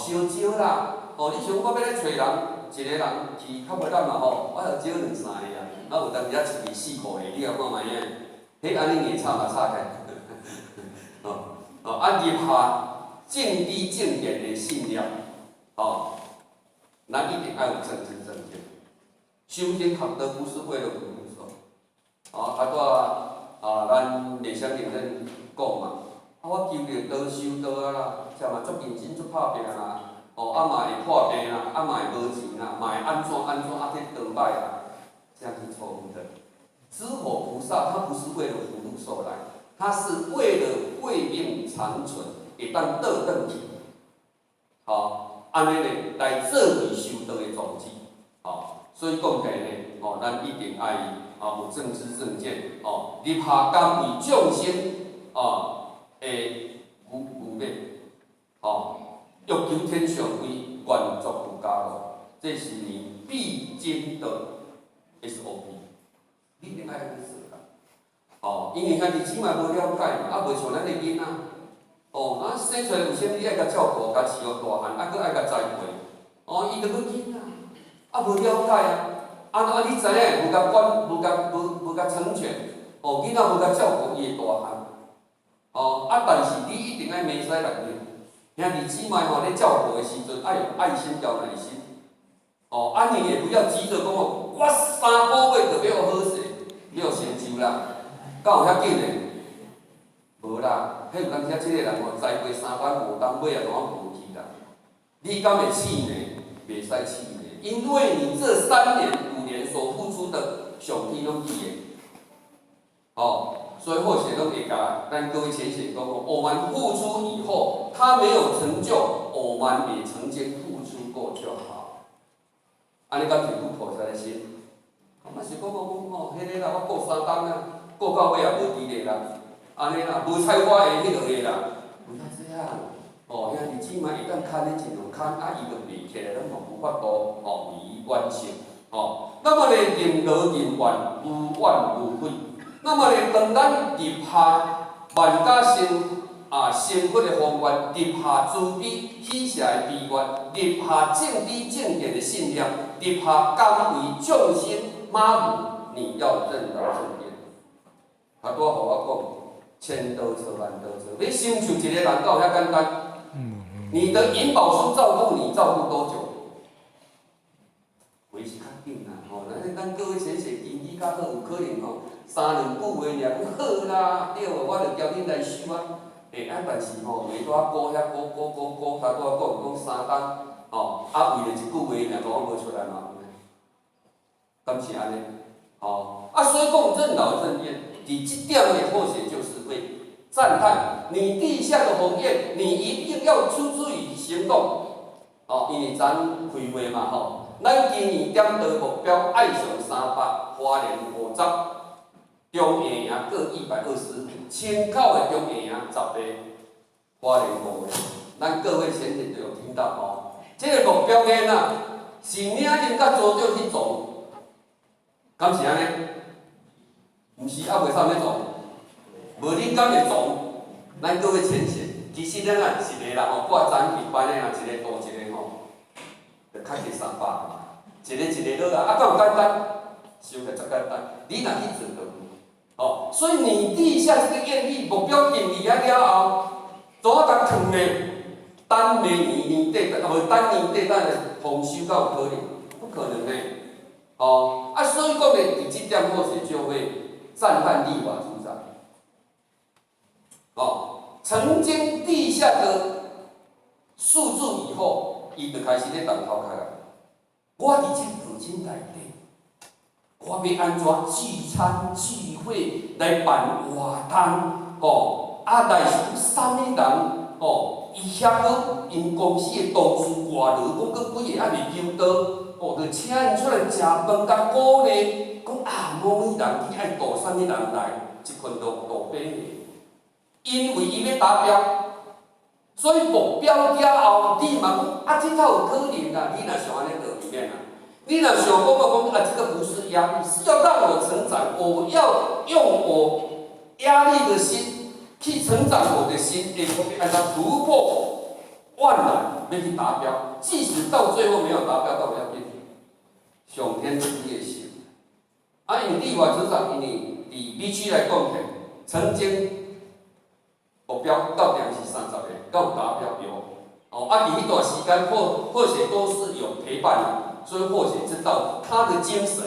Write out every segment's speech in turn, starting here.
少啦，哦，你像我要来找人，一个人去较无咱嘛吼，我就少两三个啊，啊有当时啊一支4、5个，你甲看卖影，迄安尼硬吵嘛吵开，哦，啊入下正知正见的信念，哦，咱一定要有正知正见。修行学道不是为了无所，哦，咱内乡人咱讲嘛，我求着道修道啦，则嘛足认真足拍拼啦，哦，嘛会破病啦，嘛会无钱啦，嘛会安怎去倒歹啦，这样是错误的。知火菩萨他不是为了福禄寿来，他是为了慧命长存，会当倒转去，好，安尼咧来做为修道的宗旨，好。所以讲起来呢，哦，咱一定爱有正知正见，哦，立下甘为众生，的牛马，哦，欲求天上位，愿作佛家乐，这是你必经的 SOP， 你一定爱安尼做啦，哦，因为兄弟姊妹无了解嘛，袂像咱的囡仔，哦，咱生出来有啥你爱甲照顾，甲饲育大汉，搁爱甲栽培，哦，伊就要囡仔。无了解你知影无甲管，无甲成全，哦，囡仔无甲照顾伊的大汉，哦，但是你一定爱明使人呢，兄弟姊妹吼咧照顾的时阵，爱有爱心交耐心，哦，你也不要急着讲哦，我3个月就要好势，要成就啦，敢有遐紧的？无啦，迄有当时即个人吼栽培3班5当尾啊，怎啊无去啦？你敢会气馁？袂使气馁。因为你这3年5年所付出的，上天拢记的，哦，所以或许拢会甲咱各位浅显讲，我们付出以后，他没有成就，我们也曾经付出过就好。安尼敢是不菩萨的心？嘛是讲吼，迄个啦，我过3当啦，过到尾也无伫咧啦，安尼啦，无菜花的迄落个啦，不要这样。哦，兄弟姊妹一旦看咧一路看，伊就袂起来，咱嘛无法度以完成。哦，那么咧，任劳任怨，无怨无悔。那么咧，当咱立下万家生活的宏愿，立下慈悲喜舍的悲愿，立下正知正见的信念，立下甘为众生妈母，你要任劳任怨。拄仔互我讲，千多车万多车，你成就一个人，敢有遐简单？你的银宝书照顾你，照顾多久？话是较紧啦，吼，咱各位先生经济较好，有可能吼3、2句话尔，讲好啦，对，我就交恁来收啊。但是吼，袂拄仔顾遐顾，拄仔讲3当，吼，为了一句话尔，讲无出来嘛，敢是安尼？吼，所以讲任劳任怨，伫即点呢，或许就是会赞叹你地下的鸿雁，你一定要出之于行动。哦，因为咱开会嘛吼，咱今年点导目标爱上300，花莲50，中下营各120，青口的中下营10个，花莲5个。咱各位先前就有听到哦，这个目标呢是领人甲组长去做，敢是安尼？毋是袂啥物做。无恁敢会做？咱各位浅显，其实咱一个人吼，挂展品班的人，一个多一个吼，就较过300嘛。一个落啊，敢有简单？想起来足简单，你若去做就有。哦，所以你立下这个愿力目标定立了后，怎啊甲藏咧？等明年底，无等年底等丰收才有可能，不可能的。哦，所以讲咧，伫即点或许就会赞叹立法主长。哦，曾经立下的数字以后，伊就开始咧动头开来。我伫这课程内底，我要安怎聚餐聚会来办活动？哦，来是啥物人？哦，伊遐个因公司的同事外劳，讲佫几个还袂求到，哦，就请因出来食饭甲鼓励，讲某人去爱度啥物人来，一群度百个。因为伊要达标，所以目标了后，你嘛讲这套有可能啦。你若想安尼就里面啦。你若想讲这个不是压力，是要让我成长。我要用我压力的心去成长我的心，会按照突破万人要去达标，即使到最后没有达标，都要紧，上天自己的事。啊，因为立法组长，因为以 B 区来讲起，曾经目标到底是30个，够达标有。哦，啊，伫迄段时间，或许都是有陪伴的，所以或许知道他的精神。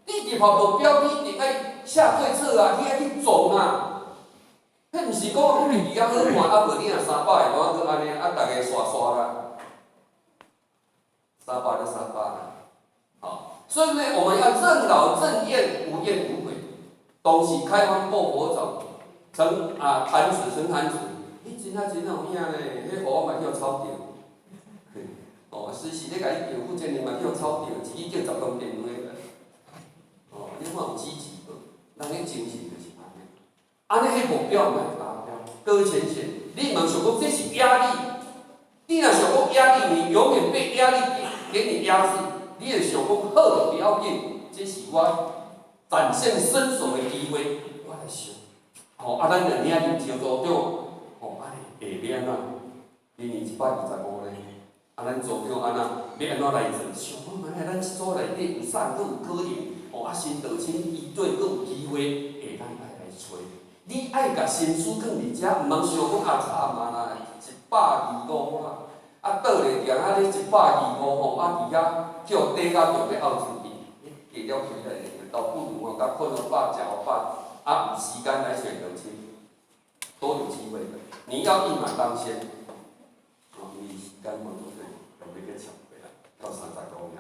你伫目标，你一定爱下对策啊，你爱去做啊。迄毋是讲你比较好看，啊无你若300个，我搁安尼，啊大家刷刷啦，300就300啦。好，所以呢，我们要任劳任怨，无怨无悔，东西开荒破火种，成潭水成潭水。真有影咧，迄河我嘛叫草钓。哦，随时咧甲你钓，福建人嘛叫草钓，一日钓10公电两个。哦，你看有积极无？人迄精神就是安尼。安尼迄目标嘛会达标，搁浅显。你莫想讲这是压力，你若想讲压力，你永远被压力给你压制。你会想讲好不要紧，这是我展现身手的机会，我来想。哦，咱2领领招组长。哦，安尼下要安怎？今年125咧，咱组长安怎？要安怎来做？想讲安尼，咱一组内底有啥佫有可能？哦，新道亲一队佫有机会，咱来找。你爱甲心思放伫遮，毋通想讲惨嘛啦，125啦，倒咧定啊咧125吼，伫遐叫底甲着要拗出去，加了起来，倒不如甲困了饱，食了饱，有时间来选道亲，都有机会的。你要一马当先。